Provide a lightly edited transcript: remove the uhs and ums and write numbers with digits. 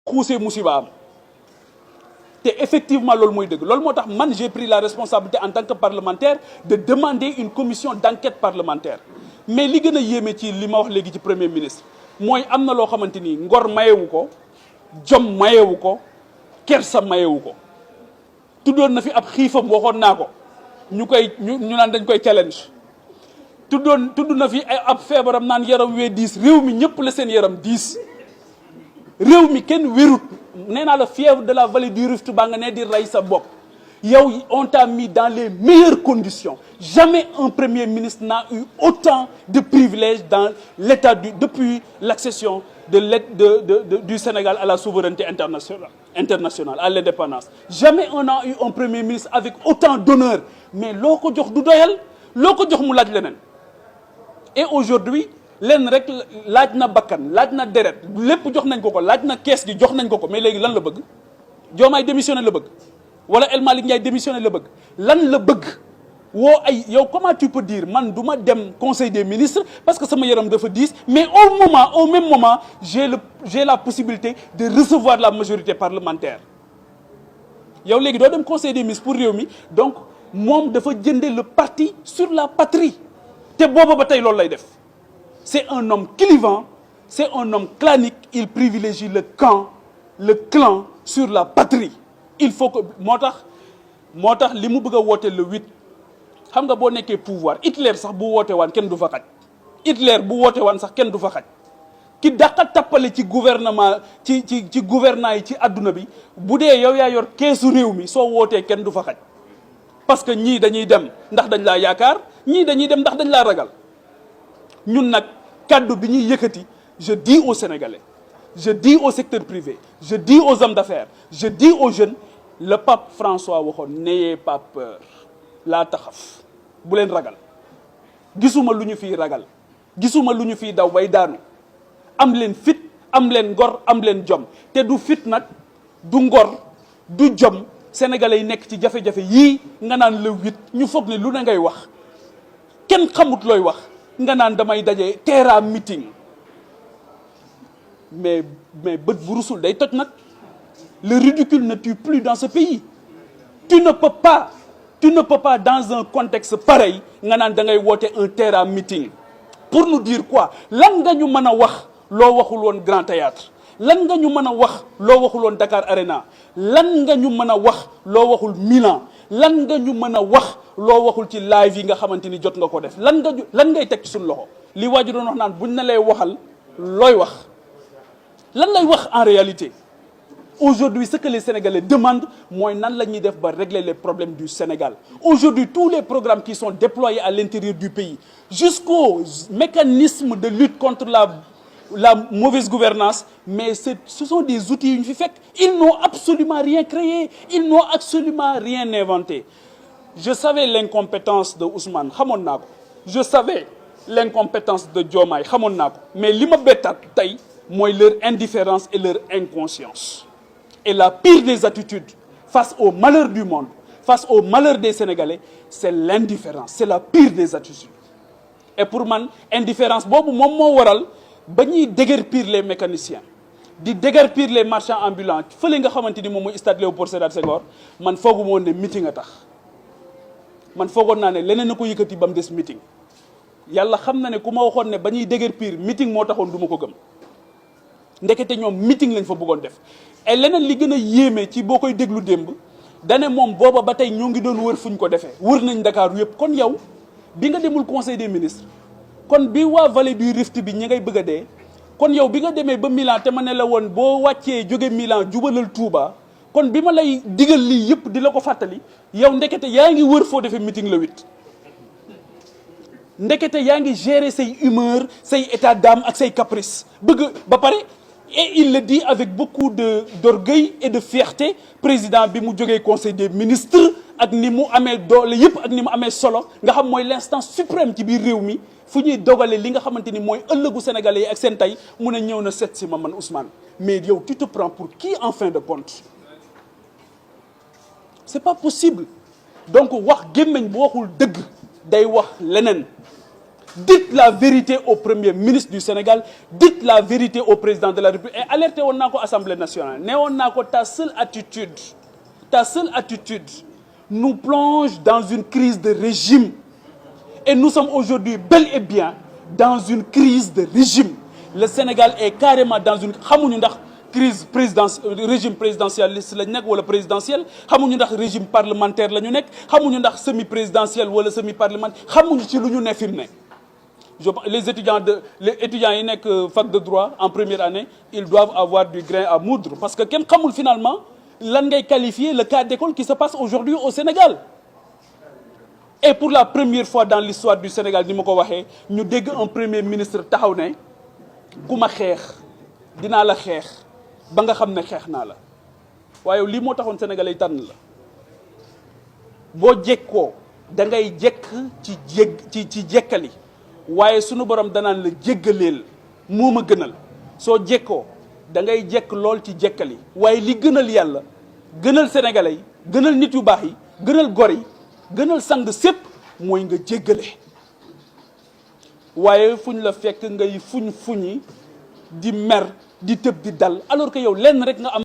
xuusee musiba am te effectivement loolu mooy dëgg loolu moo tax man j'ai pris la responsabilité en tant que parlementaire de demander une commission d'enquête parlementaire mais li gën a yéeme ci li ma wax léegi ci premier ministre mooy am na loo xamante ni ngor mayewu ko jom mayewu ko kersa mayewu ko tuddoon na fi ab xiifam waxoon naa ko ñu naan dañ koy challenge tudd na fi ay ab feebaram naan yaram wee diis réew mi ñëpp la seen yaram diis réew mi kenn wérut nee naa la fièvre de la vallée du Rift baa nga ne di rey sa bopp yow on t'a mis dans les meilleures conditions jamais un premier ministre n'a eu autant de privilèges dans l'état depuis l'accession du Sénégal à la souveraineté internationale à l'indépendance jamais on a eu un premier ministre avec autant d'honneur mais loo ko jox du doyal loo ko jox mu laaj leneen et aujourd'hui lenn rek laaj na bakkan laaj na deret lépp jox nañ ko laaj na kees gi jox nañ ko mais léegi lan la bëgg Diomaye démissionné la bëgg wala El Malick Ndiaye démissionné la bëgg lan la bëgg woo ay yow comment tu peux dire man du ma dem conseil des ministres parce que sama yaram dafa diis mais au même moment j'ai la possibilité de recevoir la majorité parlementaire yow léegi doo dem conseil des ministres pour réew mi donc moom dafa jënde le parti sur la patrie te booba ba tey loolu lay def c'est un homme clivant c'est un homme clanique il privilégie le clan sur la patrie il faut que moo tax li mu bëgg a woote le 8 xam nga boo nekkee pouvoir Hitler sax bu woote waan kenn du fa xaj Hitler bu woote waan sax kenn du fa xaj ki daqa tappale ci gouvernement ci gouvernants yi ci adduna bi bu dee yow yaa yor keesu réew mi soo wootee kenn du fa xaj parce que ñii dañuy dem ndax dañ laa yaakaar ñii dañuy dem ndax dañ laa ragal ñun nag kaddu bi ñuy yëkkati je dis aux Sénégalais je dis au secteur privé je dis aux hommes d'affaires je dis aux jeunes le pape François waxoon n'ayez pas peur laa taxaf bu leen ragal gisuma lu ñu fiy ragal gisuma lu ñu fiy daw bay daanu am leen fit am leen ngor am leen jom te du fit nag du ngor du jom sénégalais yi nekk ci jafe-jafe yii nga naan le 8 ñu foog ne lu ne ngay wax kenn xamut looy wax nga naan damay daje terrain meeting mais bët bu rusul day toj nag le ridicule ne tue plus dans ce pays tu ne peux pas dans un contexte pareil nga naan da ngay woote un terrain meeting pour nous dire quoi lan nga ñu mën a wax loo waxul woon Grand Théâtre lan nga ñu mën a wax loo waxul woon Dakar Arena lan nga ñu mën a wax loo waxul Milan lan nga ñu mën a wax loo waxul ci live yi nga xamante ni jot nga ko def lan ngay teg ci suñu loxo li waa ji doon wax naan buñ ne lay waxal looy wax lan lay wax en réalité aujourd'hui ce que les Sénégalais demandent mooy nan la ñuy def ba régler les problèmes du Sénégal aujourd'hui tous les programmes qui sont déployés à l'intérieur du pays jusqu'aux mécanismes de lutte contre la mauvaise gouvernance mais ce sont des outils yu ñu fi fekk ils n'ont absolument rien créé ils n'ont absolument rien inventé je savais l'incompétence de Ousmane xamoon naa ko je savais l'incompétence de Diomaye xamoon naa ko mais li ma bettaat tey mooy leur indifférence et leur inconscience et la pire des attitudes face au malheur du monde face au malheur des Sénégalais c'est l'indifférence c'est la pire des attitudes et pour man indifférence boobu moom moo waral ba ñuy déguerpir les mécaniciens di déguerpir les marchands ambulants fële nga xamante ni moom mooy stade Léopold Sédar Senghor man foogu ma woon ne meeting a tax man foogoon naa ne leneen na ko yëkkati ba mu des meeting yàlla xam na ne ku ma waxoon ne ba ñuy déguerpir meeting moo taxoon du ma ko gëm ndekete ñoom meeting lañ fa bëggoon def et leneen li gën a yéeme ci boo koy déglu démb dane moom booba ba tey ñoo ngi doon wër fu ñu ko defee wër nañ Dakar yëpp kon yow bi nga demul conseil des ministres kon bi waa vallée du Rift bi ñi ngay bëgg a dee kon yow bi nga demee ba Milan te ma ne la woon boo wàccee jóge Milan jubalal Touba kon bi ma lay digal lii yëpp di la ko fàttali yow ndekete yaa ngi wër foo defee meeting le 8 ndekete yaa ngi gérer say humeur say état d'âme ak say caprice bëgg ba pare et il le dit avec beaucoup d'orgueil et de fierté président bi mu jógee conseil des ministres ak ni mu amee doole yëpp ak ni mu amee solo nga xam mooy l'instance suprême ci biir réew mi fu ñuy dogale li nga xamante ni mooy ëllëgu sénégalais yi ak seen tey mu ne ñëw na seet si ma man Ousmane mais yow tu te prends pour qui en fin de compte c'est pas possible donc wax gémmiñ bu waxul dëgg day wax leneen dites la vérité au Premier ministre du Sénégal, dites la vérité au président de la République et alertez woon naa ko Assemblée nationale ne woon naa ko ta seule attitude nous plonge dans une crise de régime et nous sommes aujourd'hui bel et bien dans une crise de régime. Le Sénégal est carrément dans une xamuñu ndax crise régime présidentialiste lañ nekk wala présidentiel, xamuñu ndax régime parlementaire la ñu nekk, xamuñu ndax semi présidentiel wala semi parlementaire, xamuñu ci lu ñu ne fi mu ne. Les étudiants yi nekk fac de droit en première année, ils doivent avoir du grain à moudre parce que kenn xamul finalement lan ngay qualifier le cas d'école qui se passe aujourd'hui au Sénégal. Et pour la première fois dans l'histoire du Sénégal ni ma ko waxee ñu dégg un premier ministre taxaw ne ku ma xeex dinaa la xeex ba nga xam ne xeex naa la waaye lii moo taxoon Sénégalais yi tànn la boo jekkoo da ngay jekk ci jekkali waaye sunu borom danaan la jéggaleel moo ma gënal soo jekkoo da ngay jekk lool ci jekkali waaye li gënal yàlla gënal Sénégalais yi gënal nit yu baax yi gënal gor yi gënal sang sépp mooy nga jéggale waaye fuñ la fekk ngay fuñi di mer di tëb di dal alors que yow lenn rek nga am